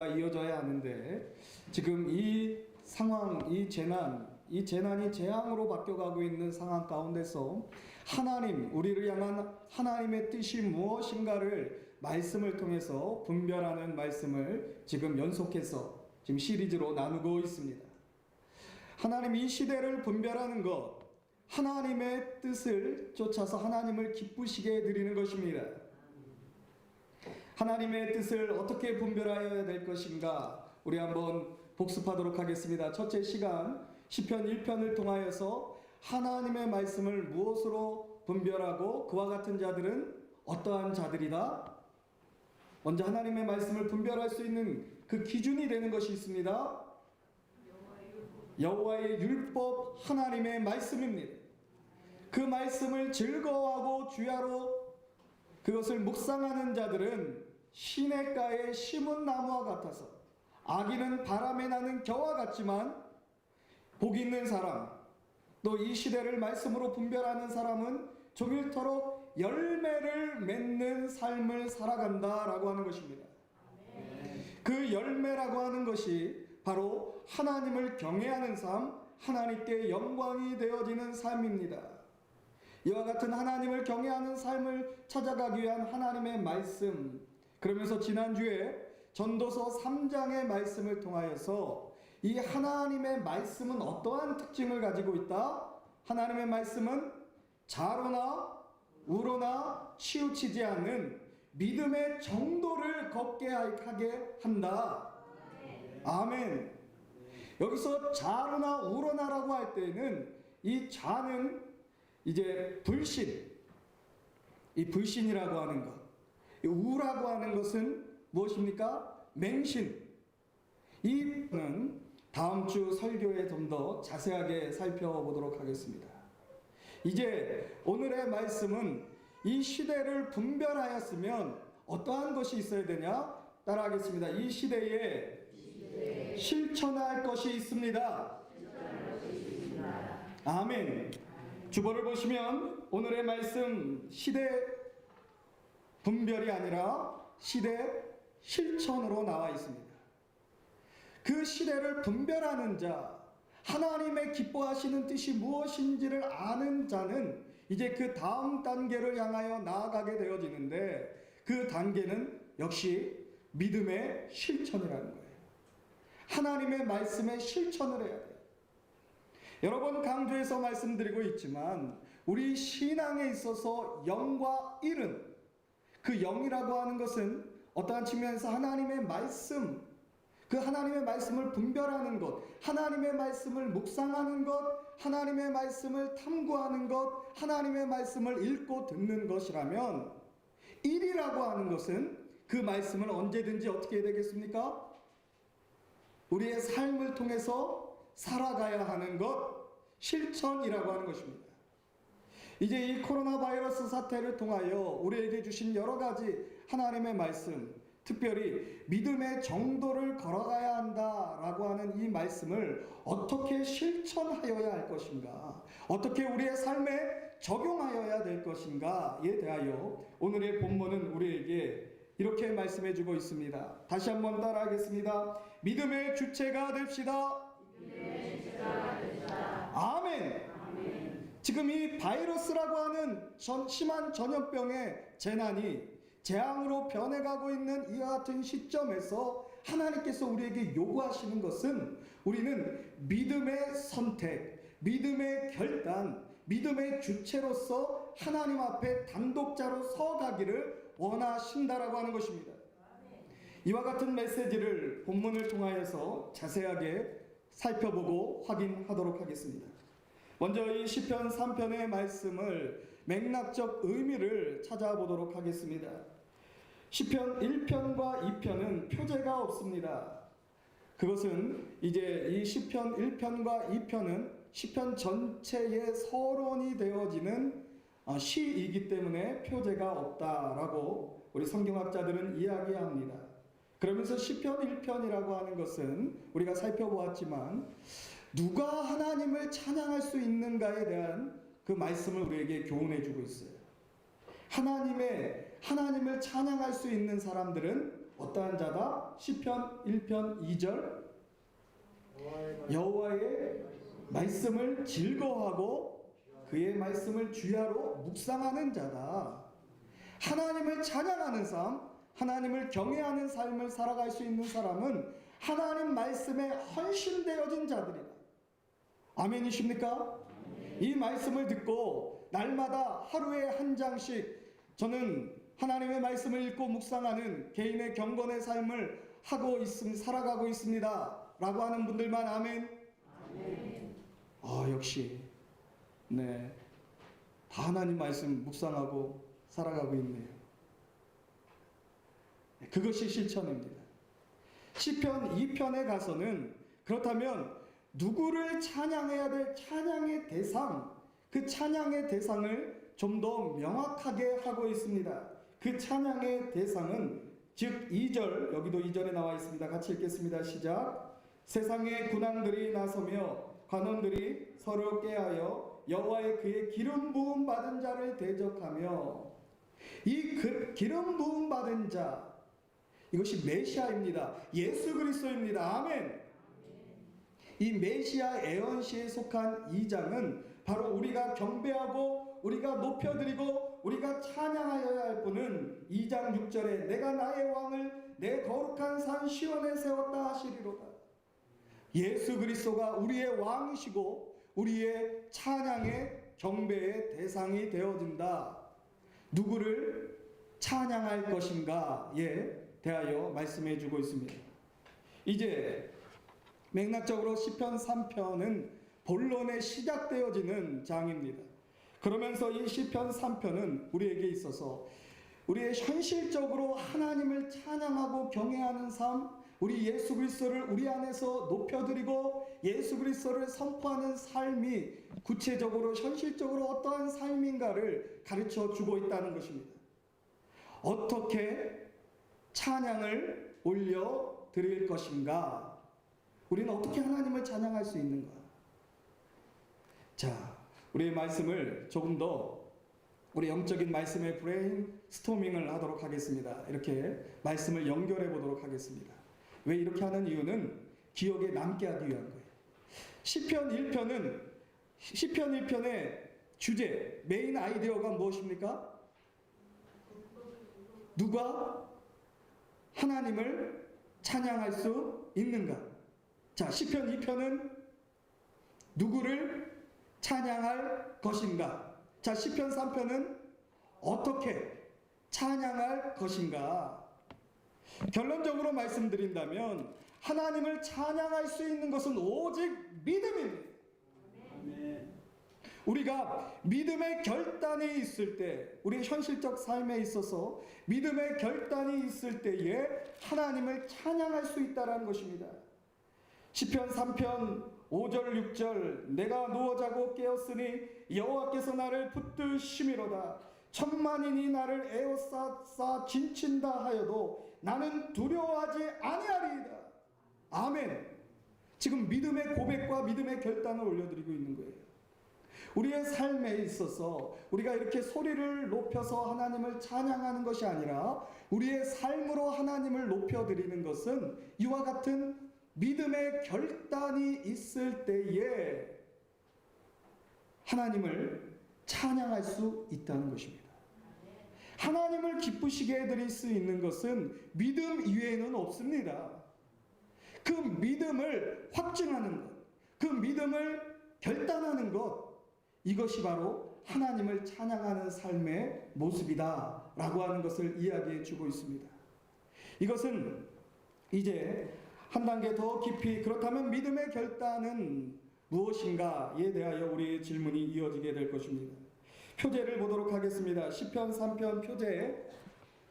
시대가 이어져야 하는데 지금 이 상황, 이 재난이 재앙으로 바뀌어가고 있는 상황 가운데서 하나님, 우리를 향한 하나님의 뜻이 무엇인가를 말씀을 통해서 분별하는 말씀을 지금 연속해서 지금 시리즈로 나누고 있습니다. 하나님, 이 시대를 분별하는 것, 하나님의 뜻을 쫓아서 하나님을 기쁘시게 드리는 것입니다. 하나님의 뜻을 어떻게 분별하여야 될 것인가, 우리 한번 복습하도록 하겠습니다. 첫째 시간 시편 1편을 통하여서 하나님의 말씀을 무엇으로 분별하고 그와 같은 자들은 어떠한 자들이다? 먼저 하나님의 말씀을 분별할 수 있는 그 기준이 되는 것이 있습니다. 여호와의 율법, 하나님의 말씀입니다. 그 말씀을 즐거워하고 주야로 그것을 묵상하는 자들은 시냇가에 심은 나무와 같아서 악인은 바람에 나는 겨와 같지만 복 있는 사람, 또 이 시대를 말씀으로 분별하는 사람은 종일토록 열매를 맺는 삶을 살아간다라고 하는 것입니다. 그 열매라고 하는 것이 바로 하나님을 경외하는 삶, 하나님께 영광이 되어지는 삶입니다. 이와 같은 하나님을 경외하는 삶을 찾아가기 위한 하나님의 말씀, 그러면서 지난주에 전도서 3장의 말씀을 통하여서 이 하나님의 말씀은 어떠한 특징을 가지고 있다? 하나님의 말씀은 자로나 우로나 치우치지 않는 믿음의 정도를 걷게 하게 한다. 아멘. 여기서 자로나 우로나라고 할 때는 이 자는 이제 불신, 이 불신이라고 하는 것, 우라고 하는 것은 무엇입니까? 맹신. 이는 다음 주 설교에 좀 더 자세하게 살펴보도록 하겠습니다. 이제 오늘의 말씀은 이 시대를 분별하였으면 어떠한 것이 있어야 되냐? 따라하겠습니다. 이 시대에 실천할 것이 있습니다. 아멘. 주보를 보시면 오늘의 말씀 시대 분별이 아니라 시대 실천으로 나와 있습니다. 그 시대를 분별하는 자, 하나님의 기뻐하시는 뜻이 무엇인지를 아는 자는 이제 그 다음 단계를 향하여 나아가게 되어지는데 그 단계는 역시 믿음의 실천이라는 거예요. 하나님의 말씀의 실천을 해야 돼요. 여러 번 강조해서 말씀드리고 있지만 우리 신앙에 있어서 영과 일은, 그 영이라고 하는 것은 어떠한 측면에서 하나님의 말씀, 그 하나님의 말씀을 분별하는 것, 하나님의 말씀을 묵상하는 것, 하나님의 말씀을 탐구하는 것, 하나님의 말씀을 읽고 듣는 것이라면, 일이라고 하는 것은 그 말씀을 언제든지 어떻게 해야 되겠습니까? 우리의 삶을 통해서 살아가야 하는 것, 실천이라고 하는 것입니다. 이제 이 코로나 바이러스 사태를 통하여 우리에게 주신 여러 가지 하나님의 말씀, 특별히 믿음의 정도를 걸어가야 한다라고 하는 이 말씀을 어떻게 실천하여야 할 것인가, 어떻게 우리의 삶에 적용하여야 될 것인가에 대하여 오늘의 본문은 우리에게 이렇게 말씀해 주고 있습니다. 다시 한번 따라하겠습니다. 믿음의 주체가 됩시다. 아멘. 지금 이 바이러스라고 하는 심한 전염병의 재난이 재앙으로 변해가고 있는 이와 같은 시점에서 하나님께서 우리에게 요구하시는 것은 우리는 믿음의 선택, 믿음의 결단, 믿음의 주체로서 하나님 앞에 단독자로 서가기를 원하신다라고 하는 것입니다. 이와 같은 메시지를 본문을 통하여서 자세하게 살펴보고 확인하도록 하겠습니다. 먼저 이 시편 3편의 말씀을 맥락적 의미를 찾아보도록 하겠습니다. 시편 1편과 2편은 표제가 없습니다. 그것은 이제 이 시편 1편과 2편은 시편 전체의 서론이 되어지는 시이기 때문에 표제가 없다라고 우리 성경학자들은 이야기합니다. 그러면서 시편 1편이라고 하는 것은 우리가 살펴보았지만 누가 하나님을 찬양할 수 있는가에 대한 그 말씀을 우리에게 교훈해 주고 있어요. 하나님을 찬양할 수 있는 사람들은 어떠한 자다? 시편 1편 2절 여호와의 말씀을 즐거워하고 그의 말씀을 주야로 묵상하는 자다. 하나님을 찬양하는 삶, 하나님을 경외하는 삶을 살아갈 수 있는 사람은 하나님 말씀에 헌신되어진 자들이다. 아멘이십니까? 이 말씀을 듣고 날마다 하루에 한 장씩 저는 하나님의 말씀을 읽고 묵상하는 개인의 경건의 삶을 살아가고 있습니다 라고 하는 분들만 아멘. 역시 네, 다 하나님 말씀 묵상하고 살아가고 있네요. 그것이 실천입니다. 시편 2편에 가서는 그렇다면 누구를 찬양해야 될 찬양의 대상, 그 찬양의 대상을 좀 더 명확하게 하고 있습니다. 그 찬양의 대상은 즉 2절, 여기도 2절에 나와 있습니다. 같이 읽겠습니다. 시작. 세상의 군왕들이 나서며 관원들이 서로 꾀하여 여호와의 그의 기름 부음 받은 자를 대적하며, 이 기름 부음 받은 자, 이것이 메시아입니다. 예수 그리스도입니다. 아멘. 이 메시아 예언시에 속한 이 장은 바로 우리가 경배하고 우리가 높여드리고 우리가 찬양하여야 할 분은 2장 6절에 내가 나의 왕을 내 거룩한 산 시온에 세웠다 하시리로다. 예수 그리스도가 우리의 왕이시고 우리의 찬양의 경배의 대상이 되어진다. 누구를 찬양할 것인가에 대하여 말씀해 주고 있습니다. 이제 맥락적으로 시편 3편은 본론에 시작되어지는 장입니다. 그러면서 이 시편 3편은 우리에게 있어서 우리의 현실적으로 하나님을 찬양하고 경외하는 삶, 우리 예수 그리스도를 우리 안에서 높여드리고 예수 그리스도를 선포하는 삶이 구체적으로 현실적으로 어떠한 삶인가를 가르쳐 주고 있다는 것입니다. 어떻게 찬양을 올려 드릴 것인가? 우리는 어떻게 하나님을 찬양할 수 있는가? 자, 우리의 말씀을 조금 더 우리 영적인 말씀의 브레인 스토밍을 하도록 하겠습니다. 이렇게 말씀을 연결해 보도록 하겠습니다. 왜 이렇게 하는 이유는 기억에 남게 하기 위한 거예요. 시편 1편의 주제, 메인 아이디어가 무엇입니까? 누가 하나님을 찬양할 수 있는가? 자, 시편 2편은 누구를 찬양할 것인가? 자, 시편 3편은 어떻게 찬양할 것인가? 결론적으로 말씀드린다면 하나님을 찬양할 수 있는 것은 오직 믿음입니다. 우리가 믿음의 결단이 있을 때, 우리의 현실적 삶에 있어서 믿음의 결단이 있을 때에 하나님을 찬양할 수 있다는 것입니다. 시편 3편 5절 6절 내가 누워 자고 깨었으니 여호와께서 나를 붙드심이로다. 천만인이 나를 에워싸 진친다 하여도 나는 두려워하지 아니하리이다. 아멘. 지금 믿음의 고백과 믿음의 결단을 올려드리고 있는 거예요. 우리의 삶에 있어서 우리가 이렇게 소리를 높여서 하나님을 찬양하는 것이 아니라 우리의 삶으로 하나님을 높여드리는 것은 이와 같은 믿음의 결단이 있을 때에 하나님을 찬양할 수 있다는 것입니다. 하나님을 기쁘시게 해드릴 수 있는 것은 믿음 이외에는 없습니다. 그 믿음을 확증하는 것, 그 믿음을 결단하는 것, 이것이 바로 하나님을 찬양하는 삶의 모습이다 라고 하는 것을 이야기해 주고 있습니다. 이것은 이제 한 단계 더 깊이, 그렇다면 믿음의 결단은 무엇인가에 대하여 우리의 질문이 이어지게 될 것입니다. 표제를 보도록 하겠습니다. 시편 3편 표제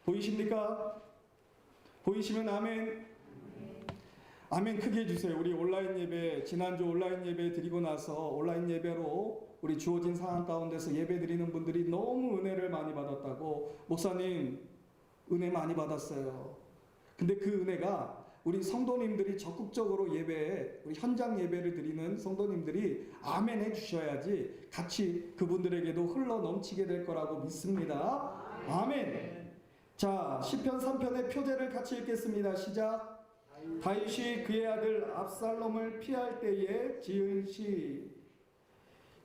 보이십니까? 보이시면 아멘. 아멘 크게 해주세요. 우리 온라인 예배, 지난주 온라인 예배 드리고 나서 온라인 예배로 우리 주어진 상황 가운데서 예배 드리는 분들이 너무 은혜를 많이 받았다고, 목사님 은혜 많이 받았어요. 근데 그 은혜가 우리 성도님들이 적극적으로 예배에, 우리 현장 예배를 드리는 성도님들이 아멘 해주셔야지 같이 그분들에게도 흘러 넘치게 될 거라고 믿습니다. 아멘. 자, 시편 3편의 표제를 같이 읽겠습니다. 시작. 다윗이 그의 아들 압살롬을 피할 때에 지은 시.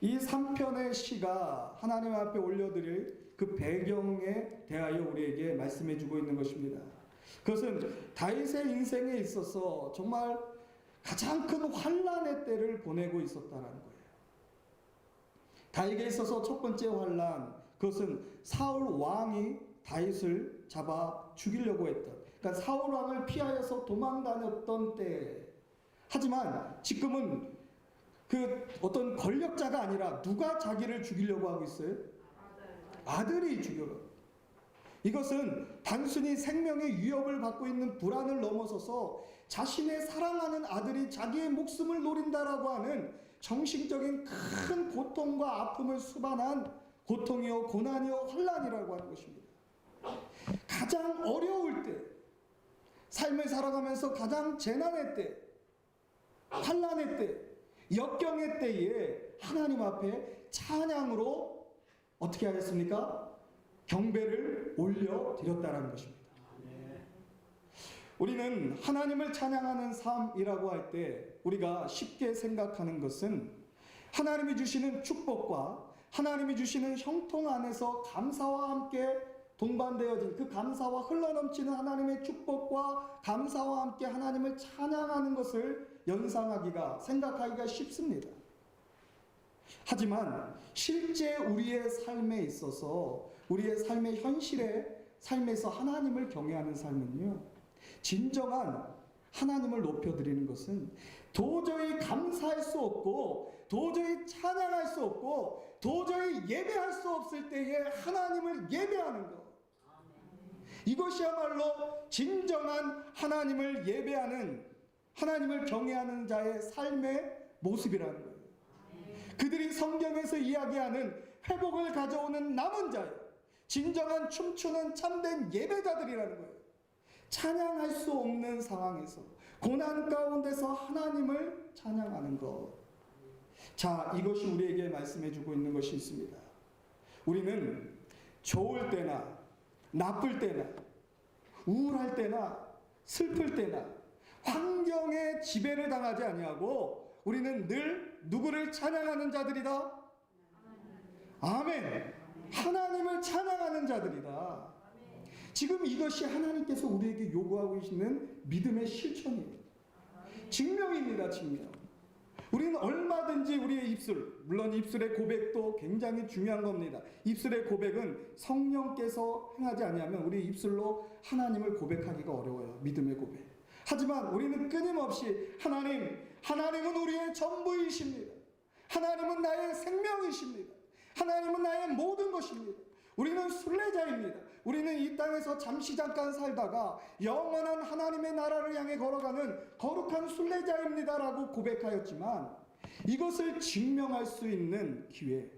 이 3편의 시가 하나님 앞에 올려드릴 그 배경에 대하여 우리에게 말씀해 주고 있는 것입니다. 그것은 다윗의 인생에 있어서 정말 가장 큰 환난의 때를 보내고 있었다는 거예요. 다윗에게 있어서 첫 번째 환난, 그것은 사울 왕이 다윗을 잡아 죽이려고 했던, 그러니까 사울 왕을 피하여서 도망 다녔던 때. 하지만 지금은 그 어떤 권력자가 아니라 누가 자기를 죽이려고 하고 있어요? 아들이 죽여요. 이것은 단순히 생명의 위협을 받고 있는 불안을 넘어서서 자신의 사랑하는 아들이 자기의 목숨을 노린다라고 하는 정신적인 큰 고통과 아픔을 수반한 고통이요, 고난이요, 환난이라고 하는 것입니다. 가장 어려울 때, 삶을 살아가면서 가장 재난의 때, 환난의 때, 역경의 때에 하나님 앞에 찬양으로 어떻게 하였습니까? 경배를 올려드렸다는 것입니다. 우리는 하나님을 찬양하는 삶이라고 할 때 우리가 쉽게 생각하는 것은 하나님이 주시는 축복과 하나님이 주시는 형통 안에서 감사와 함께 동반되어진 그 감사와 흘러넘치는 하나님의 축복과 감사와 함께 하나님을 찬양하는 것을 연상하기가, 생각하기가 쉽습니다. 하지만 실제 우리의 삶에 있어서, 우리의 삶의 현실의 삶에서 하나님을 경외하는 삶은요, 진정한 하나님을 높여드리는 것은 도저히 감사할 수 없고 도저히 찬양할 수 없고 도저히 예배할 수 없을 때에 하나님을 예배하는 것, 이것이야말로 진정한 하나님을 예배하는, 하나님을 경외하는 자의 삶의 모습이라는 거예요. 그들이 성경에서 이야기하는 회복을 가져오는 남은 자예요. 진정한 춤추는 참된 예배자들이라는 거예요. 찬양할 수 없는 상황에서, 고난 가운데서 하나님을 찬양하는 것. 자, 이것이 우리에게 말씀해 주고 있는 것이 있습니다. 우리는 좋을 때나 나쁠 때나 우울할 때나 슬플 때나 환경에 지배를 당하지 아니하고 우리는 늘 누구를 찬양하는 자들이다? 아멘. 하나님을 찬양하는 자들이다. 지금 이것이 하나님께서 우리에게 요구하고 계시는 믿음의 실천이에요. 증명입니다, 증명. 우리는 얼마든지 우리의 입술, 물론 입술의 고백도 굉장히 중요한 겁니다. 입술의 고백은 성령께서 행하지 아니하면 우리 입술로 하나님을 고백하기가 어려워요. 믿음의 고백. 하지만 우리는 끊임없이 하나님은 우리의 전부이십니다. 하나님은 나의 생명이십니다. 하나님은 나의 모든 것입니다. 우리는 순례자입니다. 우리는 이 땅에서 잠깐 살다가 영원한 하나님의 나라를 향해 걸어가는 거룩한 순례자입니다라고 고백하였지만, 이것을 증명할 수 있는 기회,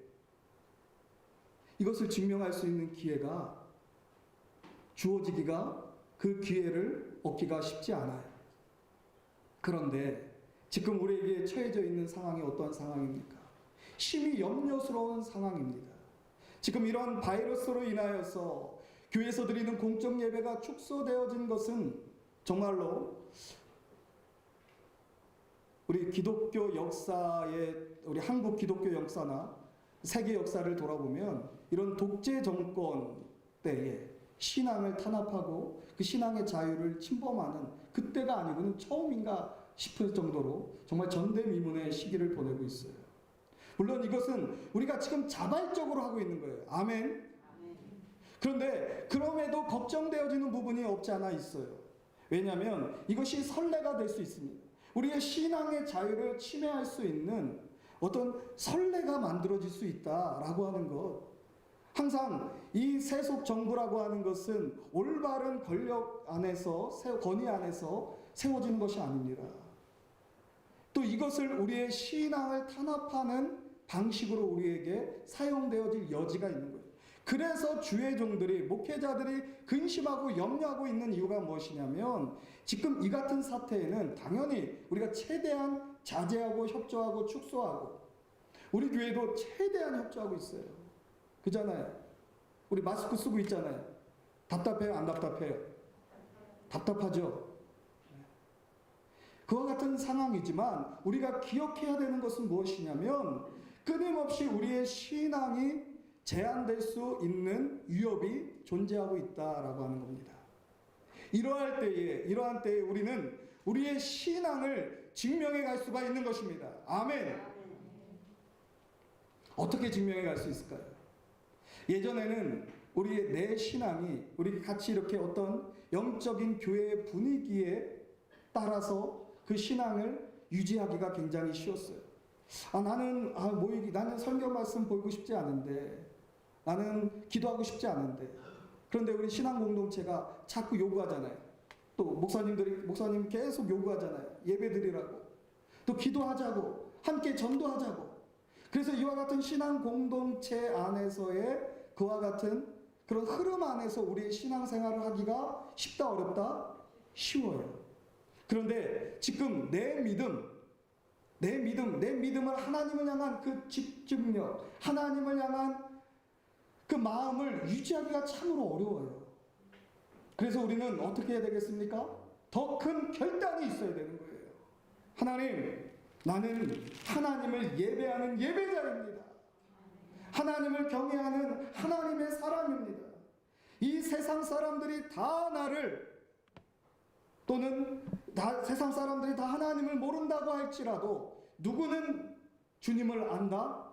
이것을 증명할 수 있는 기회가 주어지기가, 그 기회를 얻기가 쉽지 않아요. 그런데 지금 우리에게 처해져 있는 상황이 어떤 상황입니까? 심히 염려스러운 상황입니다. 지금 이런 바이러스로 인하여서 교회에서 드리는 공적 예배가 축소되어진 것은 정말로 우리 기독교 역사의, 우리 한국 기독교 역사나 세계 역사를 돌아보면 이런 독재 정권 때에 신앙을 탄압하고 그 신앙의 자유를 침범하는 그때가 아니고는 처음인가 싶을 정도로 정말 전대미문의 시기를 보내고 있어요. 물론 이것은 우리가 지금 자발적으로 하고 있는 거예요. 아멘. 그런데 그럼에도 걱정되어지는 부분이 없지 않아 있어요. 왜냐하면 이것이 선례가 될 수 있습니다. 우리의 신앙의 자유를 침해할 수 있는 어떤 선례가 만들어질 수 있다라고 하는 것. 항상 이 세속 정부라고 하는 것은 올바른 권력 안에서, 권위 안에서 세워지는 것이 아닙니다. 또 이것을 우리의 신앙을 탄압하는 방식으로 우리에게 사용되어질 여지가 있는 거예요. 그래서 주의 종들이, 목회자들이 근심하고 염려하고 있는 이유가 무엇이냐면, 지금 이 같은 사태에는 당연히 우리가 최대한 자제하고 협조하고 축소하고, 우리 교회도 최대한 협조하고 있어요. 그잖아요. 우리 마스크 쓰고 있잖아요. 답답해요? 안 답답해요? 답답하죠? 그와 같은 상황이지만 우리가 기억해야 되는 것은 무엇이냐면 끊임없이 우리의 신앙이 제한될 수 있는 위협이 존재하고 있다라고 하는 겁니다. 이러한 때에 우리는 우리의 신앙을 증명해 갈 수가 있는 것입니다. 아멘. 어떻게 증명해 갈 수 있을까요? 예전에는 우리의 내 신앙이 우리 같이 이렇게 어떤 영적인 교회의 분위기에 따라서 그 신앙을 유지하기가 굉장히 쉬웠어요. 나는 나는 성경 말씀 보이고 싶지 않은데, 나는 기도하고 싶지 않은데. 그런데 우리 신앙 공동체가 자꾸 요구하잖아요. 또 목사님 계속 요구하잖아요. 예배드리라고, 또 기도하자고, 함께 전도하자고. 그래서 이와 같은 신앙 공동체 안에서의 그와 같은 그런 흐름 안에서 우리의 신앙생활을 하기가 쉽다, 어렵다? 쉬워요. 그런데 지금 내 믿음을 하나님을 향한 그 집중력, 하나님을 향한 그 마음을 유지하기가 참으로 어려워요. 그래서 우리는 어떻게 해야 되겠습니까? 더 큰 결단이 있어야 되는 거예요. 하나님, 나는 하나님을 예배하는 예배자입니다. 하나님을 경외하는 하나님의 사람입니다. 이 세상 사람들이 다 나를, 또는 세상 사람들이 다 하나님을 모른다고 할지라도 누구는 주님을 안다?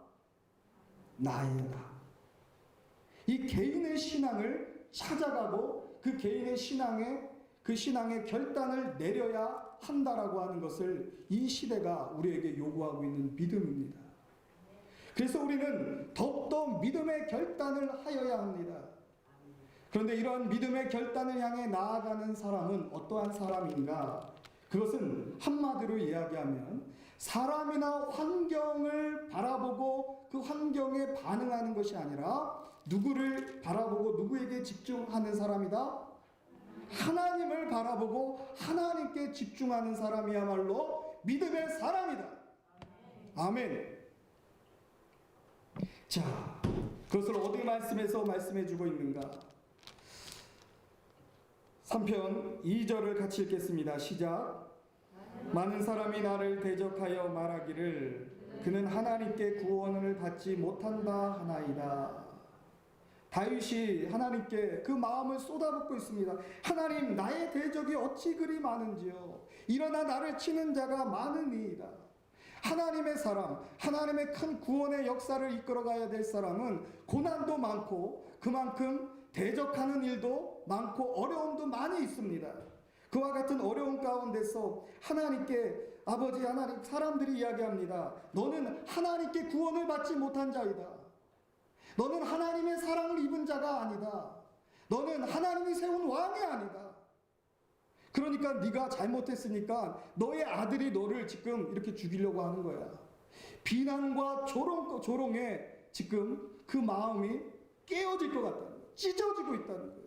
나이다. 이 개인의 신앙을 찾아가고 그 개인의 신앙의 결단을 내려야 한다라고 하는 것을 이 시대가 우리에게 요구하고 있는 믿음입니다. 그래서 우리는 더욱더 믿음의 결단을 하여야 합니다. 그런데 이러한 믿음의 결단을 향해 나아가는 사람은 어떠한 사람인가? 그것은 한마디로 이야기하면 사람이나 환경을 바라보고 그 환경에 반응하는 것이 아니라 누구를 바라보고 누구에게 집중하는 사람이다? 하나님을 바라보고 하나님께 집중하는 사람이야말로 믿음의 사람이다. 아멘. 자, 그것을 어디 말씀에서 말씀해 주고 있는가? 3편 2절을 같이 읽겠습니다. 시작. 많은 사람이 나를 대적하여 말하기를 그는 하나님께 구원을 받지 못한다 하나이다. 다윗이 하나님께 그 마음을 쏟아붓고 있습니다. 하나님, 나의 대적이 어찌 그리 많은지요. 일어나 나를 치는 자가 많으니이다. 하나님의 사람, 하나님의 큰 구원의 역사를 이끌어가야 될 사람은 고난도 많고 그만큼 대적하는 일도 많고 어려움도 많이 있습니다. 그와 같은 어려움 가운데서 하나님께, 아버지 하나님, 사람들이 이야기합니다. 너는 하나님께 구원을 받지 못한 자이다. 너는 하나님의 사랑을 입은 자가 아니다. 너는 하나님이 세운 왕이 아니다. 그러니까 네가 잘못했으니까 너의 아들이 너를 지금 이렇게 죽이려고 하는 거야. 비난과 조롱에 지금 그 마음이 깨어질 것 같다는 거예요. 찢어지고 있다는 거예요.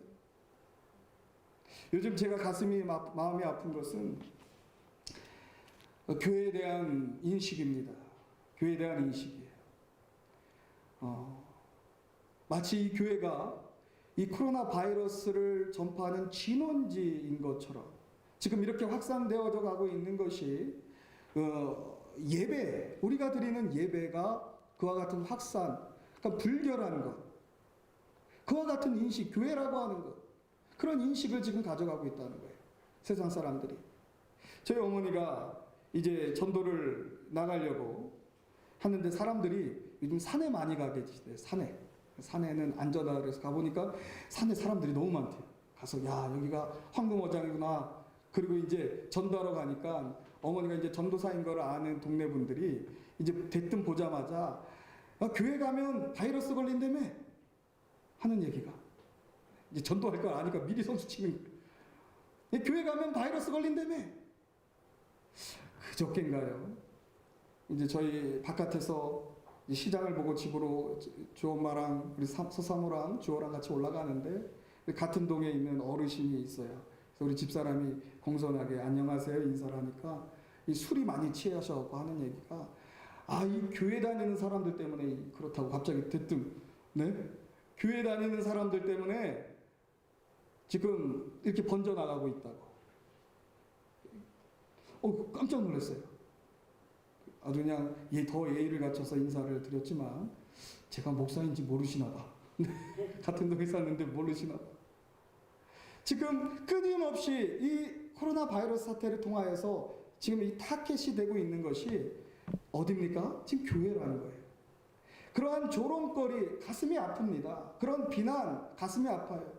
요즘 제가 마음이 아픈 것은 교회에 대한 인식입니다. 교회에 대한 인식이에요. 마치 이 교회가 이 코로나 바이러스를 전파하는 진원지인 것처럼 지금 이렇게 확산되어져 가고 있는 것이 예배, 우리가 드리는 예배가 그와 같은 확산, 그러니까 불결한 것, 그와 같은 인식, 교회라고 하는 것, 그런 인식을 지금 가져가고 있다는 거예요. 세상 사람들이. 저희 어머니가 이제 전도를 나가려고 하는데 사람들이 요즘 산에 많이 가게 되시대요. 산에는 안전하다 그래서 가보니까 산에 사람들이 너무 많대요. 가서 야, 여기가 황금어장이구나. 그리고 이제 전도하러 가니까 어머니가 이제 전도사인 걸 아는 동네 분들이 이제 대뜸 보자마자 교회 가면 바이러스 걸린다며 하는 얘기가, 이제 전도할 걸 아니까 미리 선수 치는 거예요. 교회 가면 바이러스 걸린다며. 그저께인가요? 이제 저희 바깥에서 시장을 보고 집으로 주엄마랑 우리 서사모랑 주호랑 같이 올라가는데 같은 동에 있는 어르신이 있어요. 그래서 우리 집사람이 공손하게 안녕하세요 인사를 하니까 이 술이 많이 취하셔서 하는 얘기가, 이 교회 다니는 사람들 때문에 그렇다고 갑자기 대뜸, 네? 교회 다니는 사람들 때문에 지금 이렇게 번져나가고 있다고. 깜짝 놀랐어요. 아주 그냥 더 예의를 갖춰서 인사를 드렸지만 제가 목사인지 모르시나 봐. 같은 동에 사는데 모르시나 봐. 지금 끊임없이 이 코로나 바이러스 사태를 통하여서 지금 이 타켓이 되고 있는 것이 어디입니까? 지금 교회라는 거예요. 그러한 조롱거리 가슴이 아픕니다. 그런 비난 가슴이 아파요.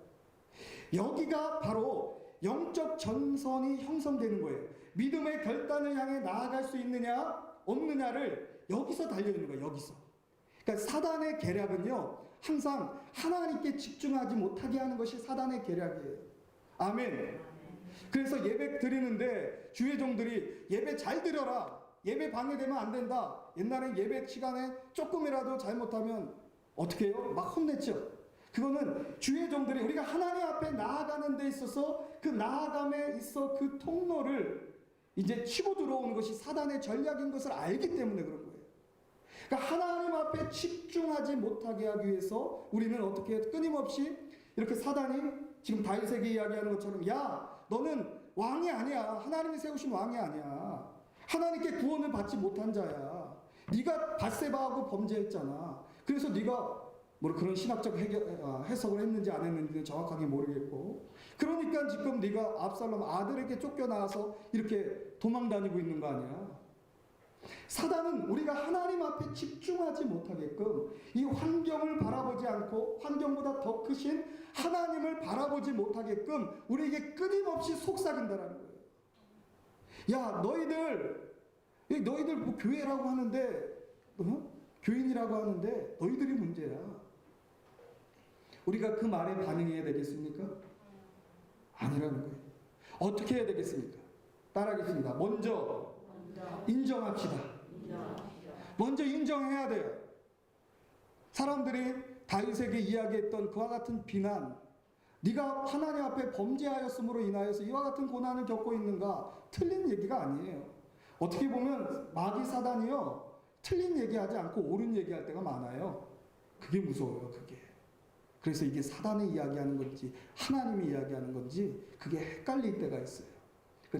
여기가 바로 영적 전선이 형성되는 거예요. 믿음의 결단을 향해 나아갈 수 있느냐 없느냐를 여기서 달려있는 거예요. 여기서. 그러니까 사단의 계략은요, 항상 하나님께 집중하지 못하게 하는 것이 사단의 계략이에요. 아멘. 그래서 예배 드리는데 주의 종들이 예배 잘 드려라, 예배 방해되면 안 된다. 옛날엔 예배 시간에 조금이라도 잘못하면 어떻게 해요? 막 혼냈죠. 그거는 주의 종들이 우리가 하나님 앞에 나아가는 데 있어서 그 나아감에 있어 그 통로를 이제 치고 들어오는 것이 사단의 전략인 것을 알기 때문에 그런 거예요. 그러니까 하나님 앞에 집중하지 못하게 하기 위해서 우리는 어떻게 해요? 끊임없이 이렇게 사단이 지금 다윗에게 이야기하는 것처럼, 야, 너는 왕이 아니야. 하나님이 세우신 왕이 아니야. 하나님께 구원을 받지 못한 자야. 네가 밧세바하고 범죄했잖아. 그래서 네가 뭐 그런 신학적 해석을 했는지 안 했는지는 정확하게 모르겠고, 그러니까 지금 네가 압살롬 아들에게 쫓겨나와서 이렇게 도망다니고 있는 거 아니야. 사단은 우리가 하나님 앞에 집중하지 못하게끔 이 환경을 바라보지 않고 환경보다 더 크신 하나님을 바라보지 못하게끔 우리에게 끊임없이 속삭인다라는 거예요. 야, 너희들 뭐 교회라고 하는데, 교인이라고 하는데 너희들이 문제야. 우리가 그 말에 반응해야 되겠습니까? 아니라는 거예요. 어떻게 해야 되겠습니까? 따라하겠습니다. 먼저 인정합시다. 먼저 인정해야 돼요. 사람들이 다윗에게 이야기했던 그와 같은 비난, 네가 하나님 앞에 범죄하였음으로 인하여서 이와 같은 고난을 겪고 있는가? 틀린 얘기가 아니에요. 어떻게 보면 마귀 사단이요, 틀린 얘기하지 않고 옳은 얘기할 때가 많아요. 그게 무서워요. 그게. 그래서 이게 사단이 이야기하는 건지 하나님이 이야기하는 건지 그게 헷갈릴 때가 있어요.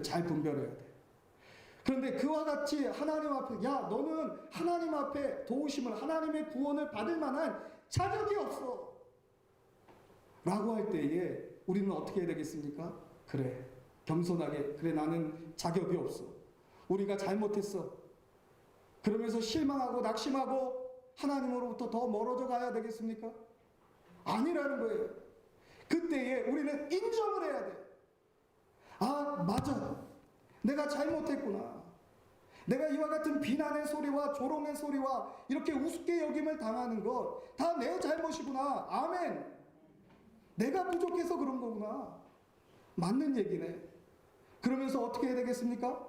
잘 분별해야 돼요. 그런데 그와 같이 하나님 앞에, 야, 너는 하나님 앞에 도우심을, 하나님의 구원을 받을 만한 자격이 없어 라고 할 때에 우리는 어떻게 해야 되겠습니까? 그래, 겸손하게, 그래, 나는 자격이 없어, 우리가 잘못했어, 그러면서 실망하고 낙심하고 하나님으로부터 더 멀어져 가야 되겠습니까? 아니라는 거예요. 그때에 우리는 인정을 해야 돼. 아, 맞아, 내가 잘못했구나. 내가 이와 같은 비난의 소리와 조롱의 소리와 이렇게 우습게 여김을 당하는 것 다 내 잘못이구나. 아멘. 내가 부족해서 그런 거구나. 맞는 얘기네. 그러면서 어떻게 해야 되겠습니까?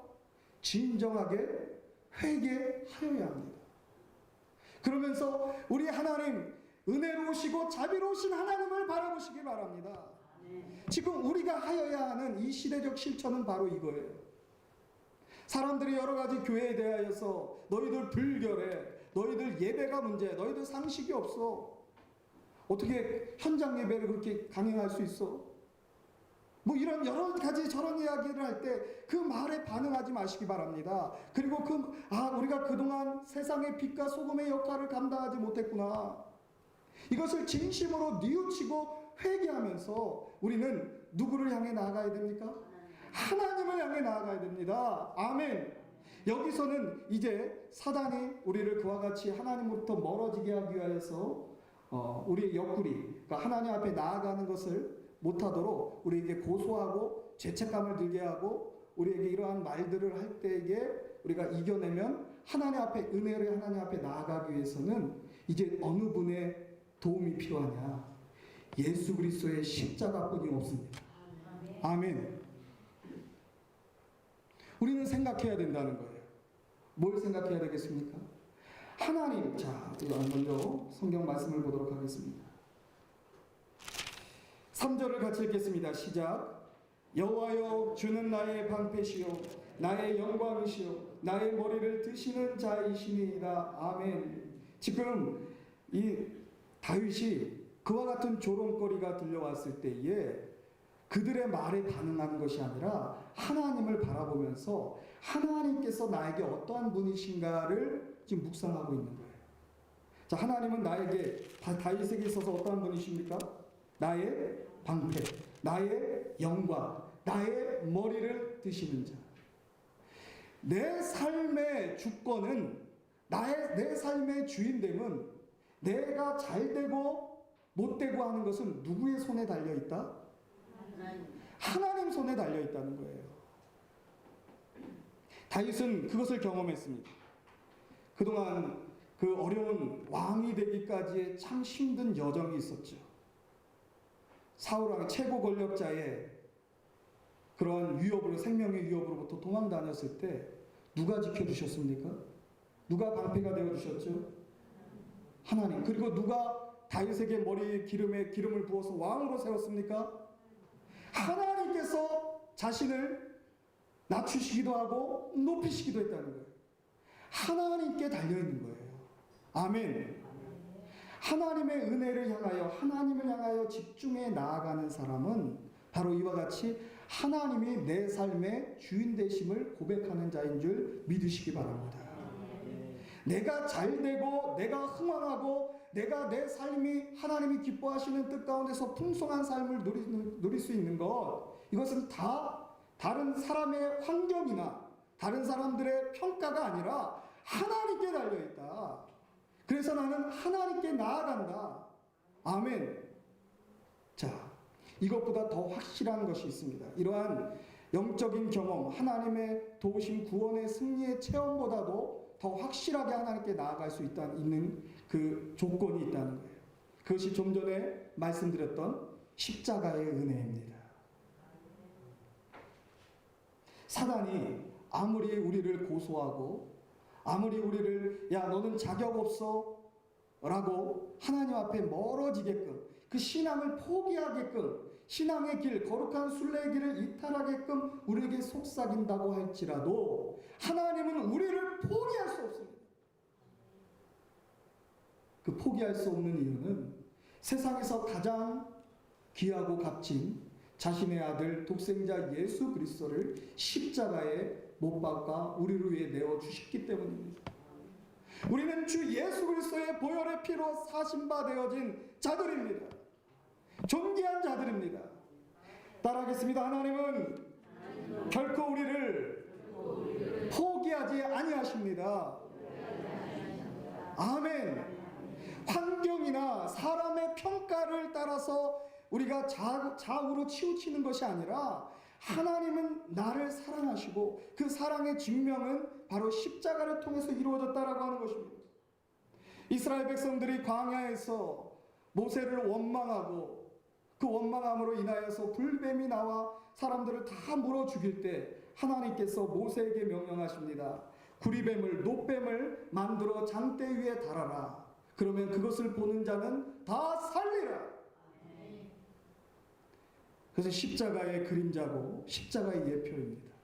진정하게 회개하여야 합니다. 그러면서 우리 하나님, 은혜로우시고 자비로우신 하나님을 바라보시기 바랍니다. 지금 우리가 하여야 하는 이 시대적 실천은 바로 이거예요. 사람들이 여러 가지 교회에 대하여서 너희들 불결해, 너희들 예배가 문제야, 너희들 상식이 없어, 어떻게 현장 예배를 그렇게 강행할 수 있어? 뭐 이런 여러 가지 저런 이야기를 할 때 그 말에 반응하지 마시기 바랍니다. 그리고 우리가 그동안 세상의 빛과 소금의 역할을 감당하지 못했구나. 이것을 진심으로 뉘우치고 회개하면서 우리는 누구를 향해 나아가야 됩니까? 하나님을 향해 나아가야 됩니다. 아멘. 여기서는 이제 사단이 우리를 그와 같이 하나님으로부터 멀어지게 하기 위해서 우리의 옆구리, 그러니까 하나님 앞에 나아가는 것을 못하도록 우리에게 고소하고 죄책감을 들게 하고 우리에게 이러한 말들을 할 때에 우리가 이겨내면 하나님 앞에, 은혜를 하나님 앞에 나아가기 위해서는 이제 어느 분의 도움이 필요하냐? 예수 그리스도의 십자가뿐이 없습니다. 아멘. 우리는 생각해야 된다는 거예요. 뭘 생각해야 되겠습니까? 하나님, 자, 먼저 성경 말씀을 보도록 하겠습니다. 3절을 같이 읽겠습니다. 시작. 여호와여, 주는 나의 방패시요 나의 영광이시요 나의 머리를 드시는 자이시니이다. 아멘. 지금 이 다윗이 그와 같은 조롱거리가 들려왔을 때에 그들의 말에 반응하는 것이 아니라 하나님을 바라보면서 하나님께서 나에게 어떠한 분이신가를 지금 묵상하고 있는 거예요. 자, 하나님은 나에게 다윗에게 있어서 어떠한 분이십니까? 나의 방패, 나의 영광, 나의 머리를 드시는 자. 내 삶의 주권은, 내 삶의 주인됨은 내가 잘 되고 못 되고 하는 것은 누구의 손에 달려 있다? 하나님 손에 달려 있다는 거예요. 다윗은 그것을 경험했습니다. 그동안 그 어려운 왕이 되기까지의 참 힘든 여정이 있었죠. 사울왕 최고 권력자의 그러한 생명의 위협으로부터 도망 다녔을 때 누가 지켜주셨습니까? 누가 방패가 되어주셨죠? 하나님. 그리고 누가 다윗에게 머리에 기름을 부어서 왕으로 세웠습니까? 하나님께서 자신을 낮추시기도 하고 높이시기도 했다는 거예요. 하나님께 달려있는 거예요. 아멘. 하나님의 은혜를 향하여, 하나님을 향하여 집중해 나아가는 사람은 바로 이와 같이 하나님이 내 삶의 주인 되심을 고백하는 자인 줄 믿으시기 바랍니다. 내가 잘 되고 내가 흥왕하고 내가 내 삶이 하나님이 기뻐하시는 뜻 가운데서 풍성한 삶을 누릴 수 있는 것, 이것은 다 다른 사람의 환경이나 다른 사람들의 평가가 아니라 하나님께 달려있다. 그래서 나는 하나님께 나아간다. 아멘. 자, 이것보다 더 확실한 것이 있습니다. 이러한 영적인 경험, 하나님의 도우심, 구원의 승리의 체험보다도 더 확실하게 하나님께 나아갈 수 있는 그 조건이 있다는 거예요. 그것이 좀 전에 말씀드렸던 십자가의 은혜입니다. 사단이 아무리 우리를 고소하고 아무리 우리를 야 너는 자격 없어 라고 하나님 앞에 멀어지게끔, 그 신앙을 포기하게끔, 신앙의 길, 거룩한 순례의 길을 이탈하게끔 우리에게 속삭인다고 할지라도 하나님은 우리를 포기할 수 없습니다. 그 포기할 수 없는 이유는 세상에서 가장 귀하고 값진 자신의 아들 독생자 예수 그리스도를 십자가에 못 박아 우리를 위해 내어 주셨기 때문입니다. 우리는 주 예수 그리스도의 보혈의 피로 사신바 되어진 자들입니다. 존귀한 자들입니다. 따라하겠습니다. 하나님은 결코 우리를 포기하지 아니하십니다. 아멘. 환경이나 사람의 평가를 따라서 우리가 좌우로 치우치는 것이 아니라 하나님은 나를 사랑하시고 그 사랑의 증명은 바로 십자가를 통해서 이루어졌다라고 하는 것입니다. 이스라엘 백성들이 광야에서 모세를 원망하고 그 원망함으로 인하여서 불뱀이 나와 사람들을 다 물어 죽일 때 하나님께서 모세에게 명령하십니다. 구리뱀을, 놋뱀을 만들어 장대 위에 달아라. 그러면 그것을 보는 자는 다 살리라. 그래서 십자가의 그림자고 십자가의 예표입니다.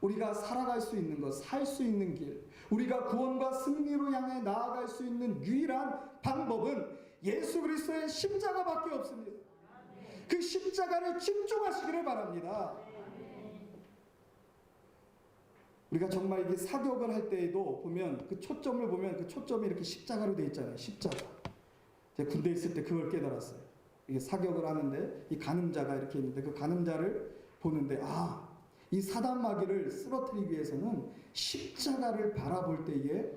우리가 살아갈 수 있는 것, 살 수 있는 길, 우리가 구원과 승리로 향해 나아갈 수 있는 유일한 방법은 예수 그리스도의 십자가밖에 없습니다. 그 십자가를 집중하시기를 바랍니다. 우리가 정말 이게 사격을 할 때에도 보면 그 초점을 보면 그 초점이 이렇게 십자가로 되어 있잖아요. 십자가. 제가 군대에 있을 때 그걸 깨달았어요. 이게 사격을 하는데 이 가늠자가 이렇게 있는데 그 가늠자를 보는데 이 사단마귀를 쓰러뜨리기 위해서는 십자가를 바라볼 때에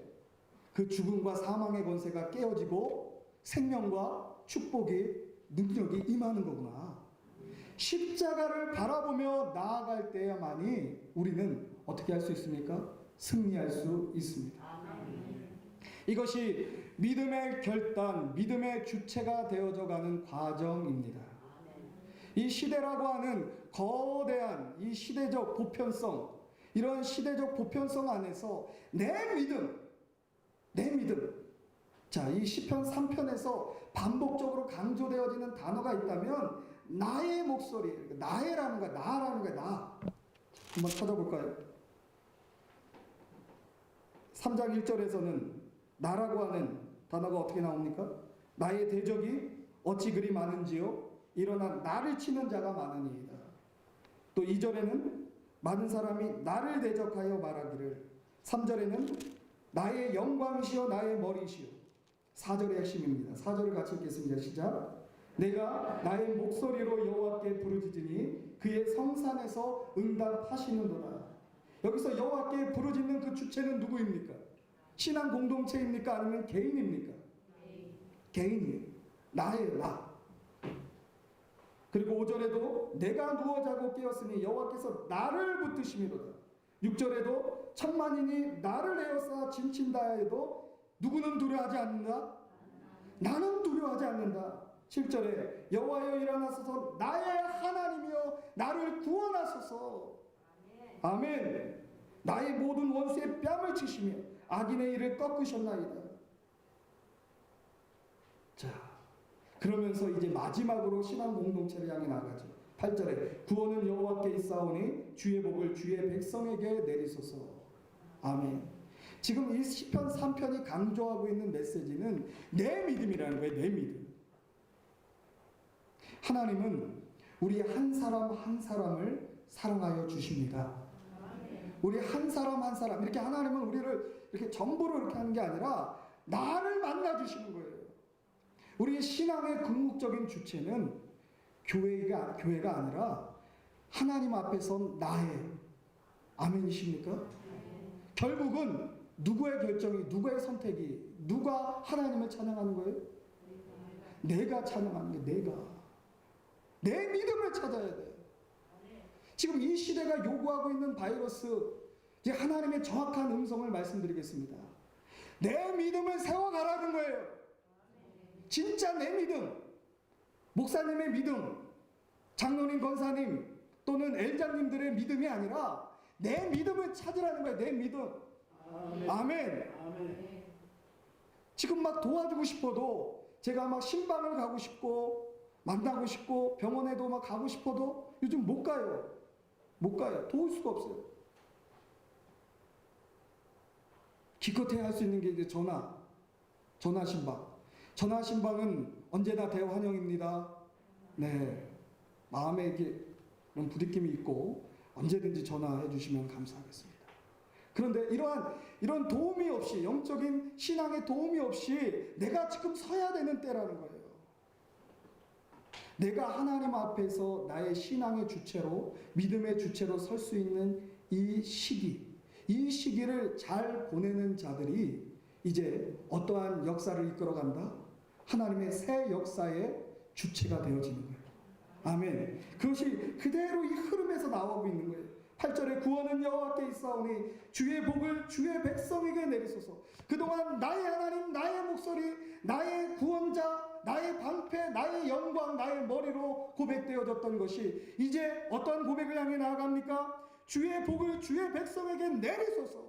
그 죽음과 사망의 권세가 깨어지고 생명과 축복이 능력이 임하는 거구나. 십자가를 바라보며 나아갈 때야만이 우리는 어떻게 할 수 있습니까? 승리할 수 있습니다. 이것이 믿음의 결단, 믿음의 주체가 되어져 가는 과정입니다. 이 시대라고 하는 거대한 이 시대적 보편성, 이런 시대적 보편성 안에서 내 믿음. 자, 이 시편 3편에서 반복적으로 강조되어지는 단어가 있다면 나의 목소리, 나라는 거야, 나. 한번 찾아볼까요? 3장 1절에서는 나라고 하는 단어가 어떻게 나옵니까? 나의 대적이 어찌 그리 많은지요? 일어나 나를 치는 자가 많으니이다. 또 2절에는 많은 사람이 나를 대적하여 말하기를, 3절에는 나의 영광이시여 나의 머리시여. 4절의 핵심입니다. 4절을 같이 읽겠습니다. 시작. 내가 나의 목소리로 여호와께 부르짖으니 그의 성산에서 응답하시는도다. 여기서 여호와께 부르짖는 그 주체는 누구입니까? 신앙 공동체입니까? 아니면 개인입니까? 개인이에요. 나예요. 나. 그리고 5절에도 내가 누워 자고 깨었으니 여호와께서 나를 붙드심이로다. 6절에도 천만인이 나를 에워싸 짐친다 해도 누구는 두려워하지 않는다? 나는 두려워하지 않는다. 7절에 여호와여 일어나소서 나의 하나님이여 나를 구원하소서. 아멘. 나의 모든 원수의 뺨을 치시며 악인의 일을 꺾으셨나이다. 자, 그러면서 이제 마지막으로 신앙 공동체를 향해 나가죠. 8절에 구원은 여호와께 있사오니 주의 복을 주의 백성에게 내리소서. 아멘. 지금 이 시편 3편이 강조하고 있는 메시지는 내 믿음이라는 거예요. 내 믿음. 하나님은 우리 한 사람 한 사람을 사랑하여 주십니다. 우리 한 사람 한 사람, 이렇게 하나님은 우리를 이렇게 전부로 이렇게 하는 게 아니라 나를 만나 주시는 거예요. 우리의 신앙의 궁극적인 주체는 교회가 아니라 하나님 앞에 선 나예요. 아멘이십니까? 결국은 누구의 결정이, 누구의 선택이, 누가 하나님을 찬양하는 거예요? 내가 찬양하는 게 내가. 내 믿음을 찾아야 돼요. 지금 이 시대가 요구하고 있는 바이러스, 이제 하나님의 정확한 음성을 말씀드리겠습니다. 내 믿음을 세워가라는 거예요. 진짜 내 믿음, 목사님의 믿음, 장로님, 권사님 또는 엘장님들의 믿음이 아니라 내 믿음을 찾으라는 거예요. 내 믿음. 아멘. 아멘. 지금 막 도와주고 싶어도, 제가 막 신방을 가고 싶고 만나고 싶고 병원에도 막 가고 싶어도 요즘 못 가요. 못 가요. 도울 수가 없어요. 기껏해 할 수 있는 게 이제 전화 신방. 전화 신방은 언제나 대환영입니다. 네, 마음에 이렇게 그런 부딪힘이 있고 언제든지 전화해 주시면 감사하겠습니다. 그런데 이런 도움이 없이, 영적인 신앙의 도움이 없이 내가 지금 서야 되는 때라는 거예요. 내가 하나님 앞에서 나의 신앙의 주체로, 믿음의 주체로 설 수 있는 이 시기를 잘 보내는 자들이 이제 어떠한 역사를 이끌어간다? 하나님의 새 역사의 주체가 되어지는 거예요. 아멘. 그것이 그대로 이 흐름에서 나오고 있는 거예요. 8절에 구원은 여호와께 있사오니 주의 복을 주의 백성에게 내리소서. 그동안 나의 하나님, 나의 목소리, 나의 구원자, 나의 방패, 나의 영광, 나의 머리로 고백되어졌던 것이 이제 어떤 고백을 향해 나아갑니까? 주의 복을 주의 백성에게 내리소서.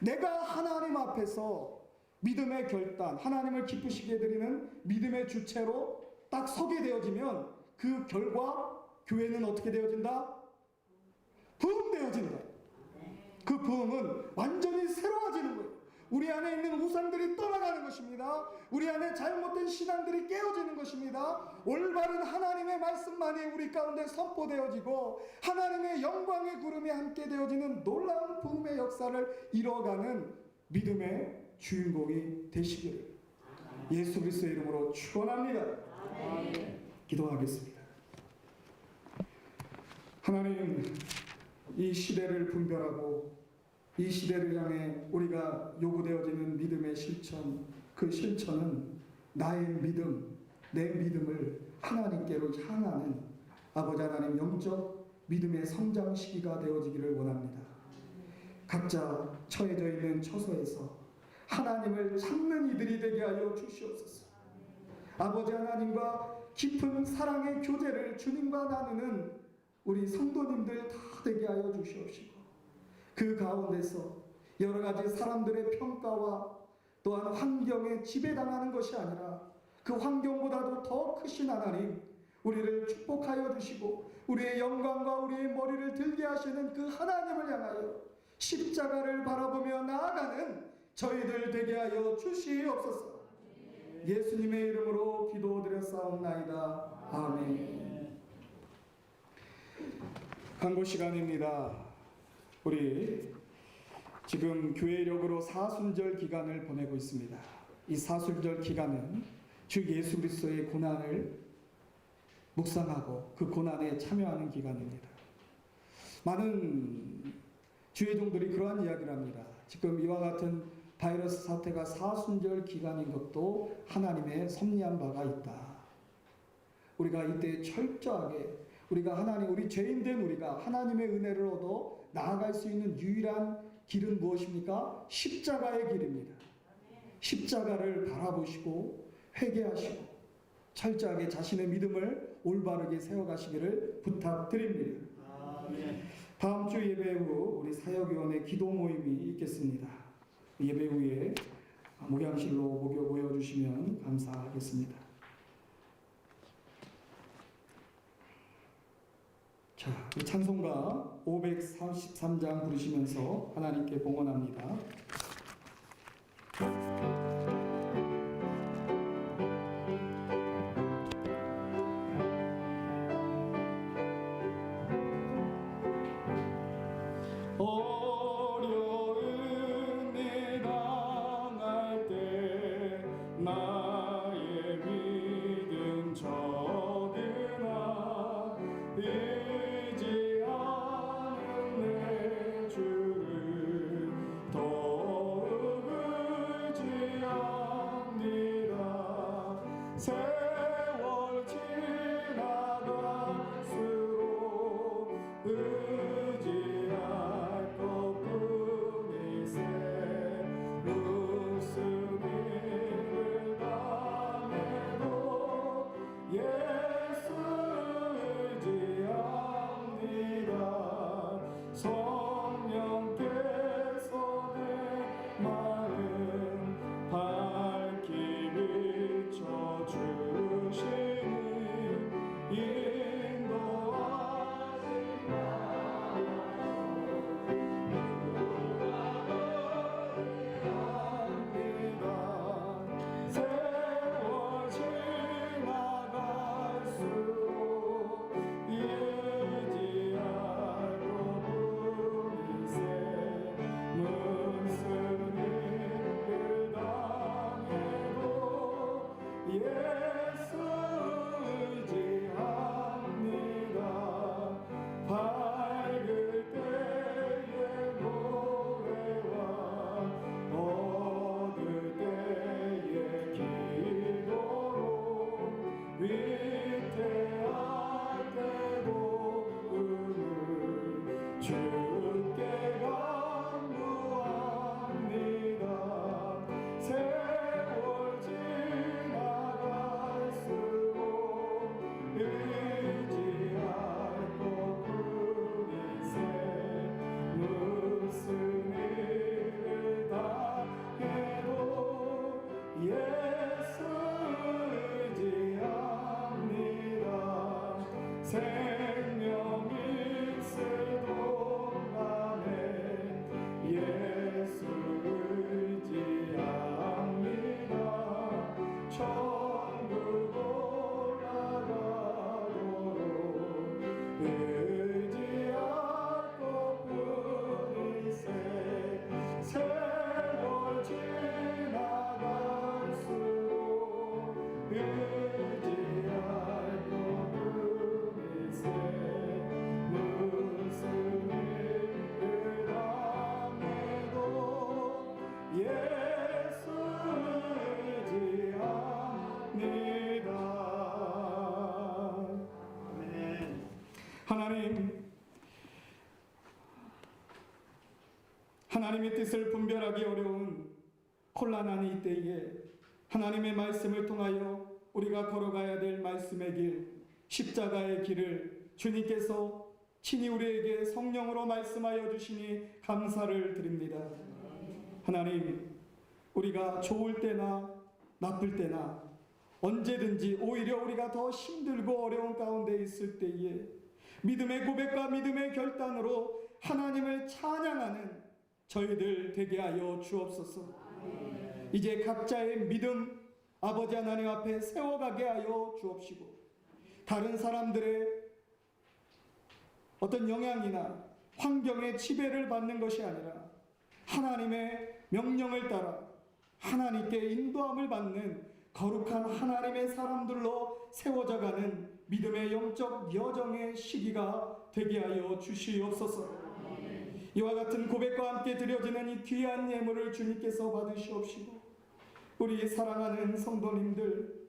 내가 하나님 앞에서 믿음의 결단, 하나님을 기쁘시게 해드리는 믿음의 주체로 딱 서게 되어지면 그 결과 교회는 어떻게 되어진다? 부흥되어진다. 그 부흥은 완전히 새로워지는 거예요. 우리 안에 있는 우상들이 떠나가는 것입니다. 우리 안에 잘못된 신앙들이 깨어지는 것입니다. 올바른 하나님의 말씀만이 우리 가운데 선포되어지고 하나님의 영광의 구름이 함께 되어지는 놀라운 부흥의 역사를 이뤄가는 믿음의 주인공이 되시기를 예수 그리스도의 이름으로 축원합니다. 기도하겠습니다. 하나님, 이 시대를 분별하고 이 시대를 향해 우리가 요구되어지는 믿음의 실천, 그 실천은 나의 믿음, 내 믿음을 하나님께로 향하는 아버지 하나님 영적 믿음의 성장 시기가 되어지기를 원합니다. 각자 처해져 있는 처소에서 하나님을 찾는 이들이 되게 하여 주시옵소서. 아버지 하나님과 깊은 사랑의 교제를 주님과 나누는 우리 성도님들 다 되게 하여 주시옵시고, 그 가운데서 여러 가지 사람들의 평가와 또한 환경에 지배당하는 것이 아니라 그 환경보다도 더 크신 하나님, 우리를 축복하여 주시고 우리의 영광과 우리의 머리를 들게 하시는 그 하나님을 향하여 십자가를 바라보며 나아가는 저희들 되게 하여 주시옵소서. 예수님의 이름으로 기도드렸사옵나이다. 아멘. 간구 시간입니다. 우리 지금 교회력으로 사순절 기간을 보내고 있습니다. 이 사순절 기간은 주 예수 그리스도의 고난을 묵상하고 그 고난에 참여하는 기간입니다. 많은 주의 종들이 그러한 이야기를 합니다. 지금 이와 같은 바이러스 사태가 사순절 기간인 것도 하나님의 섭리한 바가 있다. 우리가 이때 철저하게 우리 죄인된 우리가 하나님의 은혜를 얻어 나아갈 수 있는 유일한 길은 무엇입니까? 십자가의 길입니다. 십자가를 바라보시고 회개하시고 철저하게 자신의 믿음을 올바르게 세워가시기를 부탁드립니다. 다음 주 예배 후 우리 사역위원회 기도 모임이 있겠습니다. 예배 후에 목양실로 모여주시면 감사하겠습니다. 자, 찬송가 533장 부르시면서 하나님께 봉헌합니다. 어려운 일 당할 때 나의 믿음 적으나 의지하는 내 주를 더욱 의지합니다. 세월 지나갈수록 의지할 것뿐이세. 무슨 일을 당해도 예수 의지합니다. 성령께서 내 마음 밝히 비춰주시니 인도하지 마옵니다. 세월 지나갈수록 의지할 것뿐이세. 무슨 일을 당해도 예수 의지합니다. 밝을 때의 노래와 어두울 때의 기도로 위태할 때도 은을 주께 간구합니다. 세월 지나갈수록 의지할 것뿐이세. 무슨 일을 당해도 예수 의지합니다. 생명 있을 동안에 예수 의지합니다. 천국 올라가도록 의지할 것뿐이세. 세월 지나갈수록 의지할 것뿐이세. 무슨 일을 당해도 예수 의지합니다. 하나님의 뜻을 분별하기 어려운 혼란한 이 때에 하나님의 말씀을 통하여 우리가 걸어가야 될 말씀의 길, 십자가의 길을 주님께서 친히 우리에게 성령으로 말씀하여 주시니 감사를 드립니다. 하나님, 우리가 좋을 때나 나쁠 때나 언제든지 오히려 우리가 더 힘들고 어려운 가운데 있을 때에 믿음의 고백과 믿음의 결단으로 하나님을 찬양하는 저희들 되게 하여 주옵소서. 이제 각자의 믿음, 아버지 하나님 앞에 세워가게 하여 주옵시고, 다른 사람들의 어떤 영향이나 환경의 지배를 받는 것이 아니라 하나님의 명령을 따라 하나님께 인도함을 받는 거룩한 하나님의 사람들로 세워져가는 믿음의 영적 여정의 시기가 되게 하여 주시옵소서. 이와 같은 고백과 함께 드려지는 이 귀한 예물을 주님께서 받으시옵시고, 우리 사랑하는 성도님들,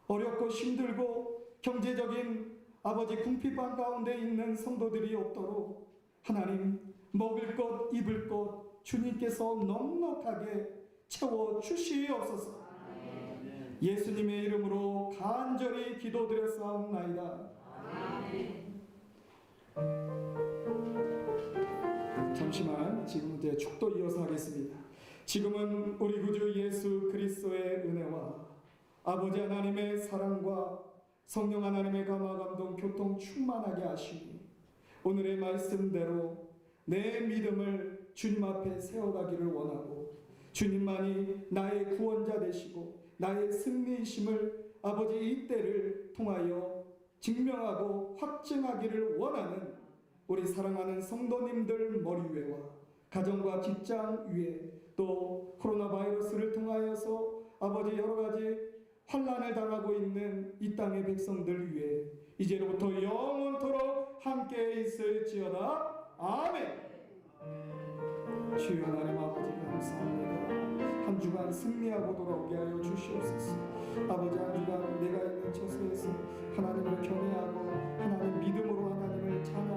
어렵고 힘들고 경제적인 아버지 궁핍한 가운데 있는 성도들이 없도록 하나님 먹을 것 입을 것 주님께서 넉넉하게 채워 주시옵소서. 예수님의 이름으로 간절히 기도드렸사옵나이다. 잠시만, 지금 이제 축도 이어서 하겠습니다. 지금은 우리 구주 예수 그리스도의 은혜와 아버지 하나님의 사랑과 성령 하나님의 감화 감동 교통 충만하게 하시니 오늘의 말씀대로 내 믿음을 주님 앞에 세워가기를 원하고, 주님만이 나의 구원자 되시고 나의 승리이심을 아버지 이때를 통하여 증명하고 확증하기를 원하는 우리 사랑하는 성도님들 머리 위에와 가정과 직장 위에, 또 코로나 바이러스를 통하여서 아버지 여러 가지 환난을 당하고 있는 이 땅의 백성들 위에 이제로부터 영원토록 함께 있을지어다. 아멘. 주여 하나님 아버지 감사합니다. 한 주간 승리하고 돌아오게 하여 주시옵소서. 아버지, 한 주간 내가 있는 처소에서 하나님을 경외하고 하나님 믿음으로 하나님을 찬양